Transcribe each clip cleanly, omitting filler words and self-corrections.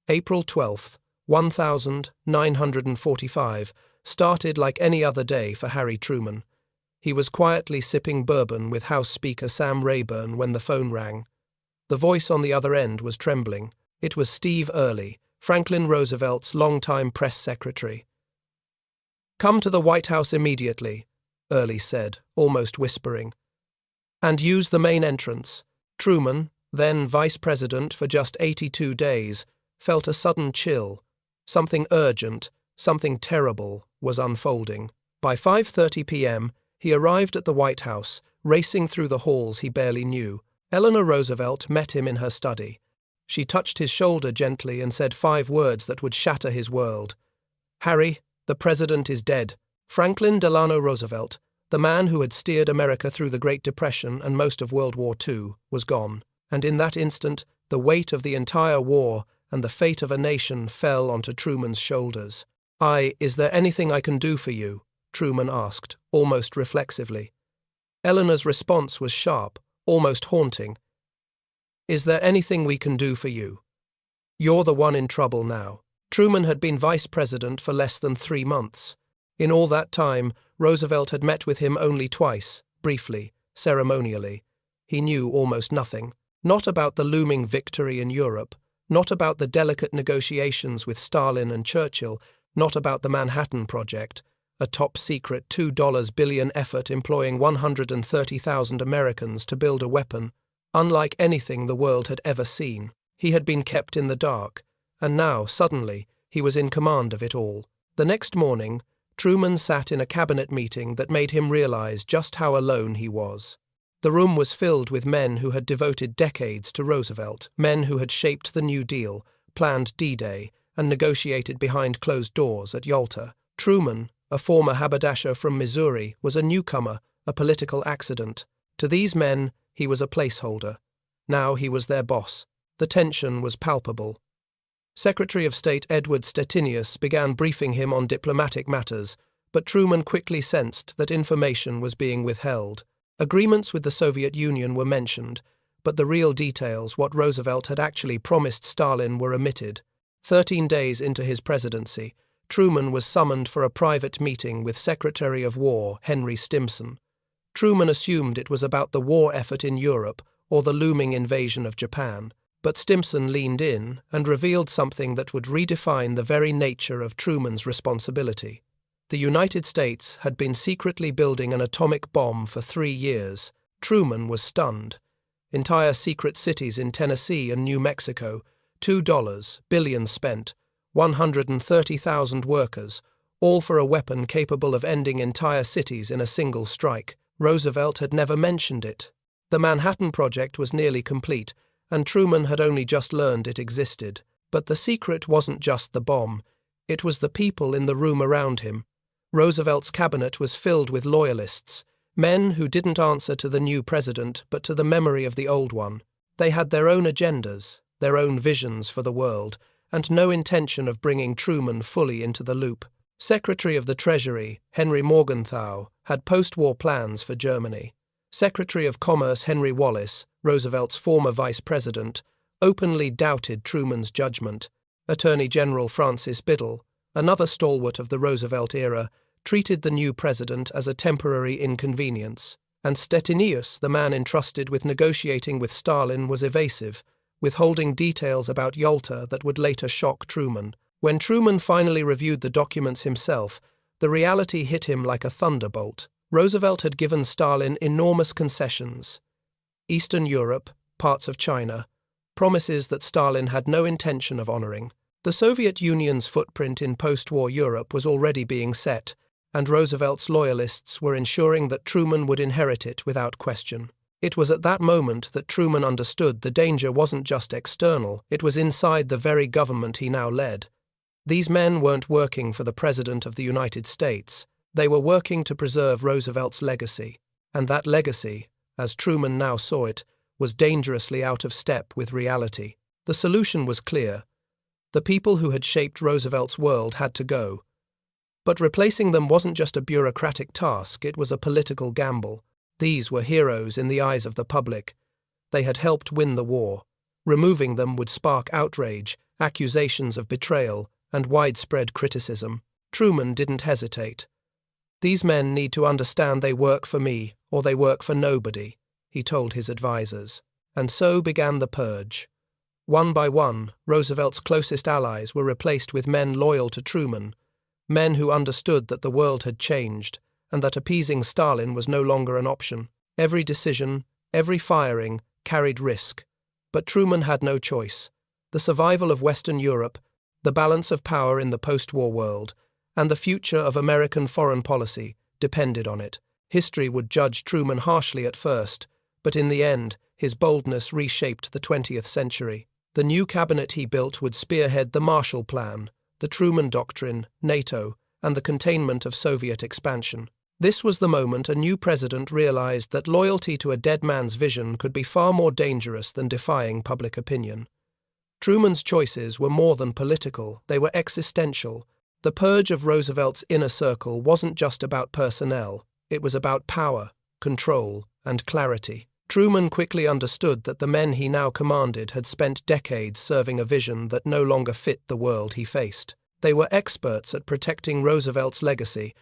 April 12, 1945, started like any other day for Harry Truman. He was quietly sipping bourbon with House Speaker Sam Rayburn when the phone rang. The voice on the other end was trembling. It was Steve Early, Franklin Roosevelt's longtime press secretary. "Come to the White House immediately," Early said, almost whispering. "And use the main entrance." Truman, then vice president for just 82 days, felt a sudden chill. Something urgent, something terrible, was unfolding. By 5:30 p.m., he arrived at the White House, racing through the halls he barely knew. Eleanor Roosevelt met him in her study. She touched his shoulder gently and said 5 words that would shatter his world. "Harry, the president is dead." Franklin Delano Roosevelt, the man who had steered America through the Great Depression and most of World War II, was gone. And in that instant, the weight of the entire war and the fate of a nation fell onto Truman's shoulders. "Is there anything I can do for you?" Truman asked, almost reflexively. Eleanor's response was sharp, almost haunting. "Is there anything we can do for you? You're the one in trouble now." Truman had been vice president for less than 3 months. In all that time, Roosevelt had met with him only twice, briefly, ceremonially. He knew almost nothing. Not about the looming victory in Europe, not about the delicate negotiations with Stalin and Churchill, not about the Manhattan Project, a top-secret $2 billion effort employing 130,000 Americans to build a weapon, unlike anything the world had ever seen. He had been kept in the dark, and now, suddenly, he was in command of it all. The next morning, Truman sat in a cabinet meeting that made him realize just how alone he was. The room was filled with men who had devoted decades to Roosevelt, men who had shaped the New Deal, planned D-Day, and negotiated behind closed doors at Yalta. Truman, a former haberdasher from Missouri, was a newcomer, a political accident. To these men, he was a placeholder. Now he was their boss. The tension was palpable. Secretary of State Edward Stettinius began briefing him on diplomatic matters, but Truman quickly sensed that information was being withheld. Agreements with the Soviet Union were mentioned, but the real details, what Roosevelt had actually promised Stalin, were omitted. 13 days into his presidency, Truman was summoned for a private meeting with Secretary of War Henry Stimson. Truman assumed it was about the war effort in Europe or the looming invasion of Japan, but Stimson leaned in and revealed something that would redefine the very nature of Truman's responsibility. The United States had been secretly building an atomic bomb for 3 years. Truman was stunned. Entire secret cities in Tennessee and New Mexico, $2 billion spent, 130,000 workers, all for a weapon capable of ending entire cities in a single strike. Roosevelt had never mentioned it. The Manhattan Project was nearly complete, and Truman had only just learned it existed. But the secret wasn't just the bomb. It was the people in the room around him. Roosevelt's cabinet was filled with loyalists, men who didn't answer to the new president but to the memory of the old one. They had their own agendas, their own visions for the world, and no intention of bringing Truman fully into the loop. Secretary of the Treasury, Henry Morgenthau, had post-war plans for Germany. Secretary of Commerce Henry Wallace, Roosevelt's former vice president, openly doubted Truman's judgment. Attorney General Francis Biddle, another stalwart of the Roosevelt era, treated the new president as a temporary inconvenience. And Stettinius, the man entrusted with negotiating with Stalin, was evasive, withholding details about Yalta that would later shock Truman. When Truman finally reviewed the documents himself, the reality hit him like a thunderbolt. Roosevelt had given Stalin enormous concessions. Eastern Europe, parts of China, promises that Stalin had no intention of honoring. The Soviet Union's footprint in post-war Europe was already being set, and Roosevelt's loyalists were ensuring that Truman would inherit it without question. It was at that moment that Truman understood the danger wasn't just external, it was inside the very government he now led. These men weren't working for the President of the United States. They were working to preserve Roosevelt's legacy, and that legacy, as Truman now saw it, was dangerously out of step with reality. The solution was clear. The people who had shaped Roosevelt's world had to go. But replacing them wasn't just a bureaucratic task, it was a political gamble. These were heroes in the eyes of the public. They had helped win the war. Removing them would spark outrage, accusations of betrayal, and widespread criticism. Truman didn't hesitate. "These men need to understand they work for me, or they work for nobody," he told his advisers. And so began the purge. One by one, Roosevelt's closest allies were replaced with men loyal to Truman, men who understood that the world had changed, and that appeasing Stalin was no longer an option. Every decision, every firing, carried risk. But Truman had no choice. The survival of Western Europe, the balance of power in the post-war world, and the future of American foreign policy depended on it. History would judge Truman harshly at first, but in the end, his boldness reshaped the 20th century. The new cabinet he built would spearhead the Marshall Plan, the Truman Doctrine, NATO, and the containment of Soviet expansion. This was the moment a new president realized that loyalty to a dead man's vision could be far more dangerous than defying public opinion. Truman's choices were more than political, they were existential. The purge of Roosevelt's inner circle wasn't just about personnel, it was about power, control, and clarity. Truman quickly understood that the men he now commanded had spent decades serving a vision that no longer fit the world he faced. They were experts at protecting Roosevelt's legacy,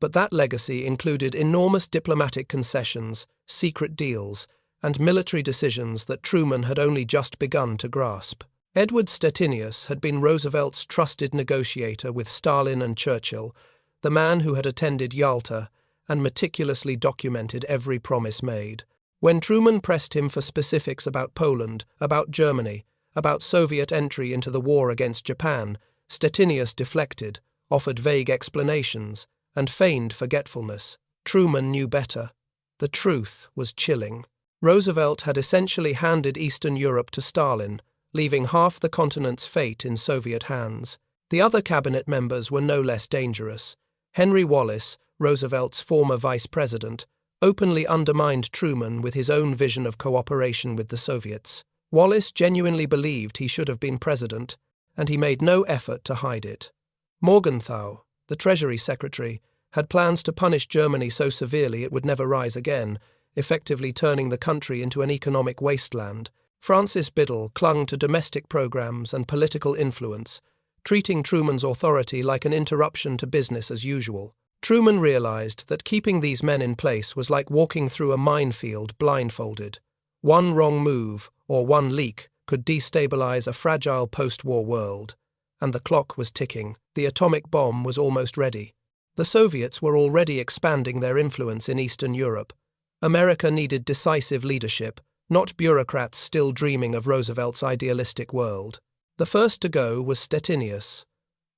but that legacy included enormous diplomatic concessions, secret deals, and military decisions that Truman had only just begun to grasp. Edward Stettinius had been Roosevelt's trusted negotiator with Stalin and Churchill, the man who had attended Yalta and meticulously documented every promise made. When Truman pressed him for specifics about Poland, about Germany, about Soviet entry into the war against Japan, Stettinius deflected, offered vague explanations, and feigned forgetfulness. Truman knew better. The truth was chilling. Roosevelt had essentially handed Eastern Europe to Stalin, leaving half the continent's fate in Soviet hands. The other cabinet members were no less dangerous. Henry Wallace, Roosevelt's former vice president, openly undermined Truman with his own vision of cooperation with the Soviets. Wallace genuinely believed he should have been president, and he made no effort to hide it. Morgenthau, the Treasury Secretary, had plans to punish Germany so severely it would never rise again, effectively turning the country into an economic wasteland. Francis Biddle clung to domestic programs and political influence, treating Truman's authority like an interruption to business as usual. Truman realized that keeping these men in place was like walking through a minefield blindfolded. One wrong move, or one leak, could destabilize a fragile post-war world. And the clock was ticking. The atomic bomb was almost ready. The Soviets were already expanding their influence in Eastern Europe. America needed decisive leadership, not bureaucrats still dreaming of Roosevelt's idealistic world. The first to go was Stettinius.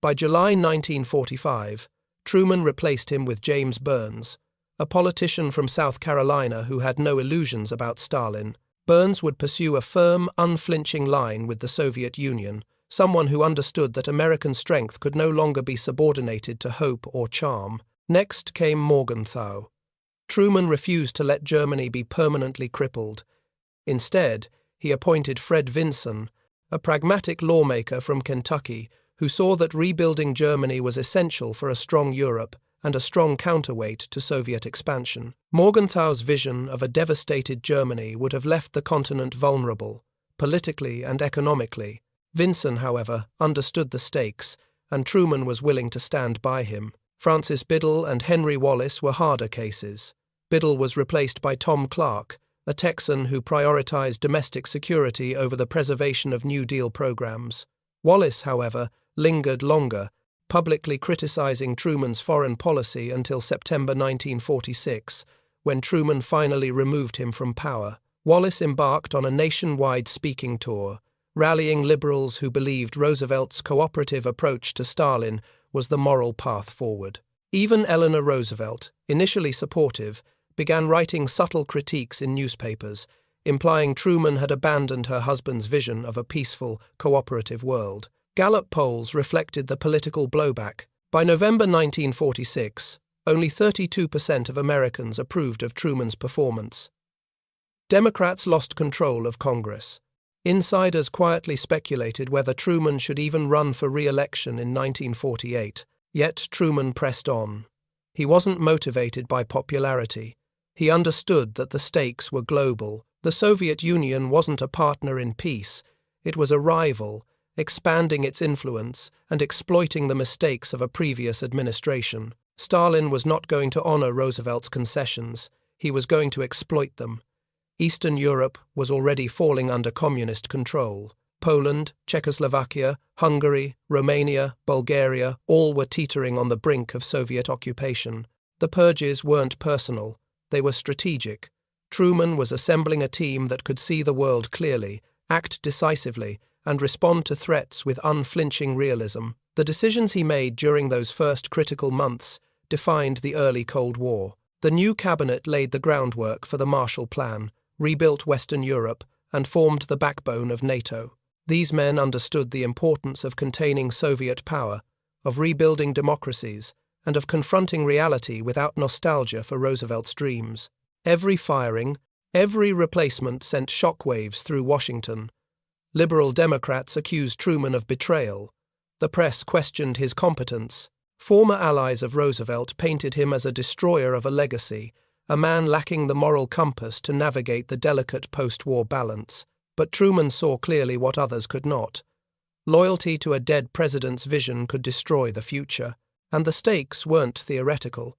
By July 1945, Truman replaced him with James Burns, a politician from South Carolina who had no illusions about Stalin. Burns would pursue a firm, unflinching line with the Soviet Union, someone who understood that American strength could no longer be subordinated to hope or charm. Next came Morgenthau. Truman refused to let Germany be permanently crippled. Instead, he appointed Fred Vinson, a pragmatic lawmaker from Kentucky who saw that rebuilding Germany was essential for a strong Europe and a strong counterweight to Soviet expansion. Morgenthau's vision of a devastated Germany would have left the continent vulnerable, politically and economically. Vinson, however, understood the stakes, and Truman was willing to stand by him. Francis Biddle and Henry Wallace were harder cases. Biddle was replaced by Tom Clark, a Texan who prioritized domestic security over the preservation of New Deal programs. Wallace, however, lingered longer, publicly criticizing Truman's foreign policy until September 1946, when Truman finally removed him from power. Wallace embarked on a nationwide speaking tour, rallying liberals who believed Roosevelt's cooperative approach to Stalin was the moral path forward. Even Eleanor Roosevelt, initially supportive, began writing subtle critiques in newspapers, implying Truman had abandoned her husband's vision of a peaceful, cooperative world. Gallup polls reflected the political blowback. By November 1946, only 32% of Americans approved of Truman's performance. Democrats lost control of Congress. Insiders quietly speculated whether Truman should even run for re-election in 1948. Yet Truman pressed on. He wasn't motivated by popularity. He understood that the stakes were global. The Soviet Union wasn't a partner in peace. It was a rival, expanding its influence and exploiting the mistakes of a previous administration. Stalin was not going to honor Roosevelt's concessions, he was going to exploit them. Eastern Europe was already falling under communist control. Poland, Czechoslovakia, Hungary, Romania, Bulgaria, all were teetering on the brink of Soviet occupation. The purges weren't personal, they were strategic. Truman was assembling a team that could see the world clearly, act decisively, and respond to threats with unflinching realism. The decisions he made during those first critical months defined the early Cold War. The new cabinet laid the groundwork for the Marshall Plan, rebuilt Western Europe, and formed the backbone of NATO. These men understood the importance of containing Soviet power, of rebuilding democracies, and of confronting reality without nostalgia for Roosevelt's dreams. Every firing, every replacement sent shockwaves through Washington. Liberal Democrats accused Truman of betrayal. The press questioned his competence. Former allies of Roosevelt painted him as a destroyer of a legacy, a man lacking the moral compass to navigate the delicate post-war balance. But Truman saw clearly what others could not. Loyalty to a dead president's vision could destroy the future, and the stakes weren't theoretical.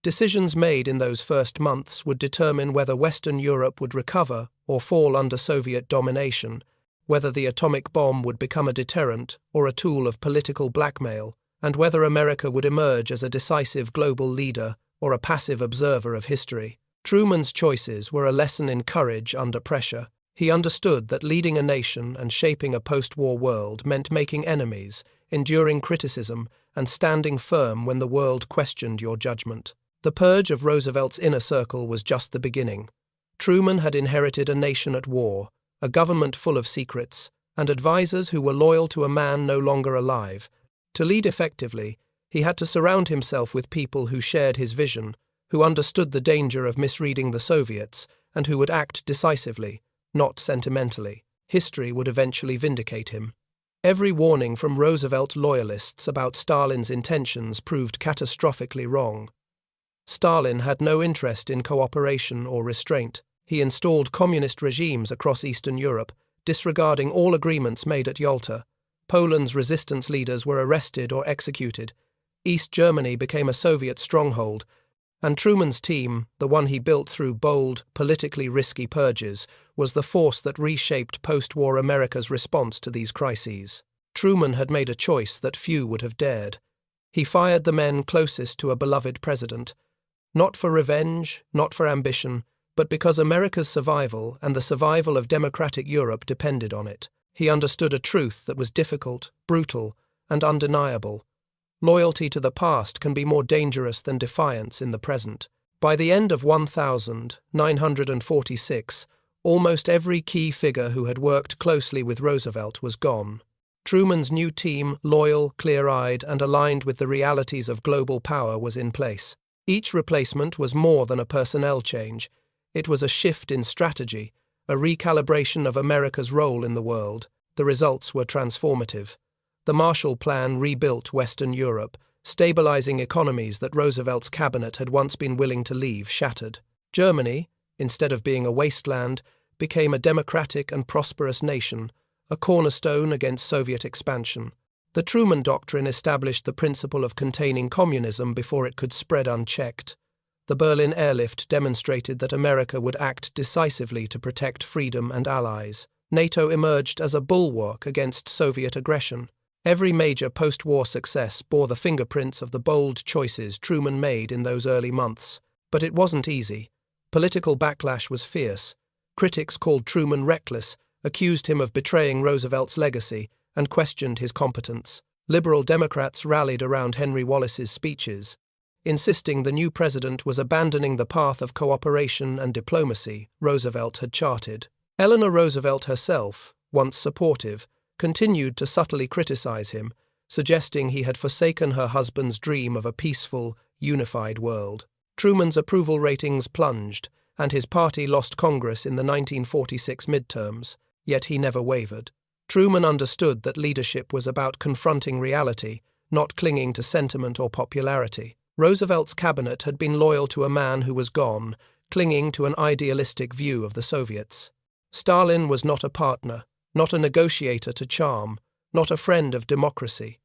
Decisions made in those first months would determine whether Western Europe would recover or fall under Soviet domination, whether the atomic bomb would become a deterrent or a tool of political blackmail, and whether America would emerge as a decisive global leader or a passive observer of history. Truman's choices were a lesson in courage under pressure. He understood that leading a nation and shaping a post-war world meant making enemies, enduring criticism, and standing firm when the world questioned your judgment. The purge of Roosevelt's inner circle was just the beginning. Truman had inherited a nation at war, a government full of secrets, and advisors who were loyal to a man no longer alive. To lead effectively, he had to surround himself with people who shared his vision, who understood the danger of misreading the Soviets, and who would act decisively, not sentimentally. History would eventually vindicate him. Every warning from Roosevelt loyalists about Stalin's intentions proved catastrophically wrong. Stalin had no interest in cooperation or restraint. He installed communist regimes across Eastern Europe, disregarding all agreements made at Yalta. Poland's resistance leaders were arrested or executed. East Germany became a Soviet stronghold, and Truman's team, the one he built through bold, politically risky purges, was the force that reshaped post-war America's response to these crises. Truman had made a choice that few would have dared. He fired the men closest to a beloved president, not for revenge, not for ambition, but because America's survival and the survival of democratic Europe depended on it. He understood a truth that was difficult, brutal, and undeniable. Loyalty to the past can be more dangerous than defiance in the present. By the end of 1946, almost every key figure who had worked closely with Roosevelt was gone. Truman's new team, loyal, clear-eyed, and aligned with the realities of global power, was in place. Each replacement was more than a personnel change. It was a shift in strategy, a recalibration of America's role in the world. The results were transformative. The Marshall Plan rebuilt Western Europe, stabilizing economies that Roosevelt's cabinet had once been willing to leave shattered. Germany, instead of being a wasteland, became a democratic and prosperous nation, a cornerstone against Soviet expansion. The Truman Doctrine established the principle of containing communism before it could spread unchecked. The Berlin airlift demonstrated that America would act decisively to protect freedom and allies. NATO emerged as a bulwark against Soviet aggression. Every major post-war success bore the fingerprints of the bold choices Truman made in those early months. But it wasn't easy. Political backlash was fierce. Critics called Truman reckless, accused him of betraying Roosevelt's legacy, and questioned his competence. Liberal Democrats rallied around Henry Wallace's speeches, insisting the new president was abandoning the path of cooperation and diplomacy Roosevelt had charted. Eleanor Roosevelt herself, once supportive, continued to subtly criticize him, suggesting he had forsaken her husband's dream of a peaceful, unified world. Truman's approval ratings plunged, and his party lost Congress in the 1946 midterms, yet he never wavered. Truman understood that leadership was about confronting reality, not clinging to sentiment or popularity. Roosevelt's cabinet had been loyal to a man who was gone, clinging to an idealistic view of the Soviets. Stalin was not a partner, not a negotiator to charm, not a friend of democracy.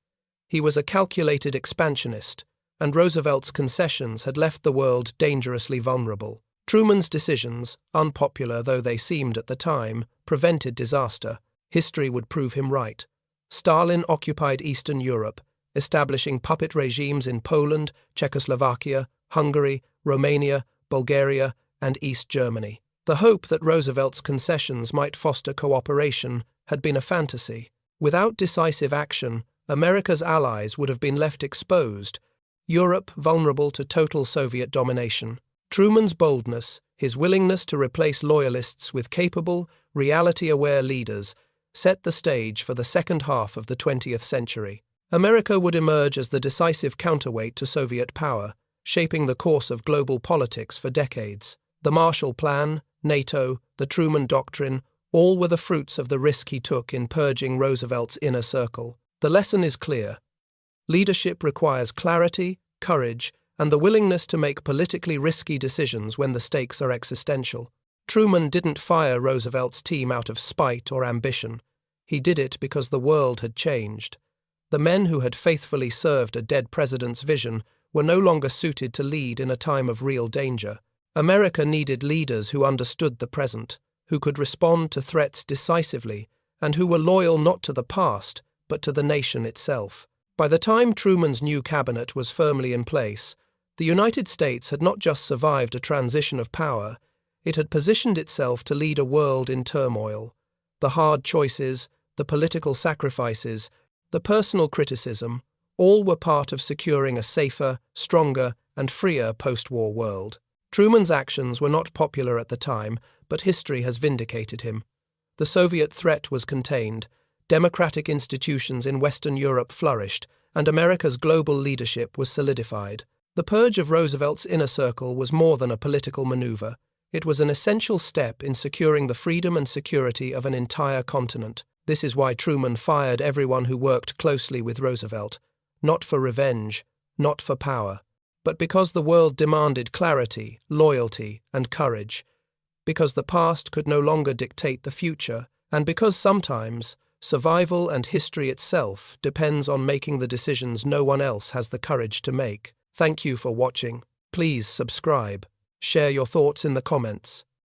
He was a calculated expansionist, and Roosevelt's concessions had left the world dangerously vulnerable. Truman's decisions, unpopular though they seemed at the time, prevented disaster. History would prove him right. Stalin occupied Eastern Europe, establishing puppet regimes in Poland, Czechoslovakia, Hungary, Romania, Bulgaria, and East Germany. The hope that Roosevelt's concessions might foster cooperation had been a fantasy. Without decisive action, America's allies would have been left exposed, Europe vulnerable to total Soviet domination. Truman's boldness, his willingness to replace loyalists with capable, reality-aware leaders, set the stage for the second half of the 20th century. America would emerge as the decisive counterweight to Soviet power, shaping the course of global politics for decades. The Marshall Plan, NATO, the Truman Doctrine, all were the fruits of the risk he took in purging Roosevelt's inner circle. The lesson is clear. Leadership requires clarity, courage, and the willingness to make politically risky decisions when the stakes are existential. Truman didn't fire Roosevelt's team out of spite or ambition. He did it because the world had changed. The men who had faithfully served a dead president's vision were no longer suited to lead in a time of real danger. America needed leaders who understood the present, who could respond to threats decisively, and who were loyal not to the past, but to the nation itself. By the time Truman's new cabinet was firmly in place, the United States had not just survived a transition of power, it had positioned itself to lead a world in turmoil. The hard choices, the political sacrifices, the personal criticism, all were part of securing a safer, stronger, and freer post-war world. Truman's actions were not popular at the time, but history has vindicated him. The Soviet threat was contained, democratic institutions in Western Europe flourished, and America's global leadership was solidified. The purge of Roosevelt's inner circle was more than a political maneuver. It was an essential step in securing the freedom and security of an entire continent. This is why Truman fired everyone who worked closely with Roosevelt, not for revenge, not for power, but because the world demanded clarity, loyalty, and courage, because the past could no longer dictate the future, and because sometimes survival and history itself depends on making the decisions no one else has the courage to make. Thank you for watching. Please subscribe. Share your thoughts in the comments.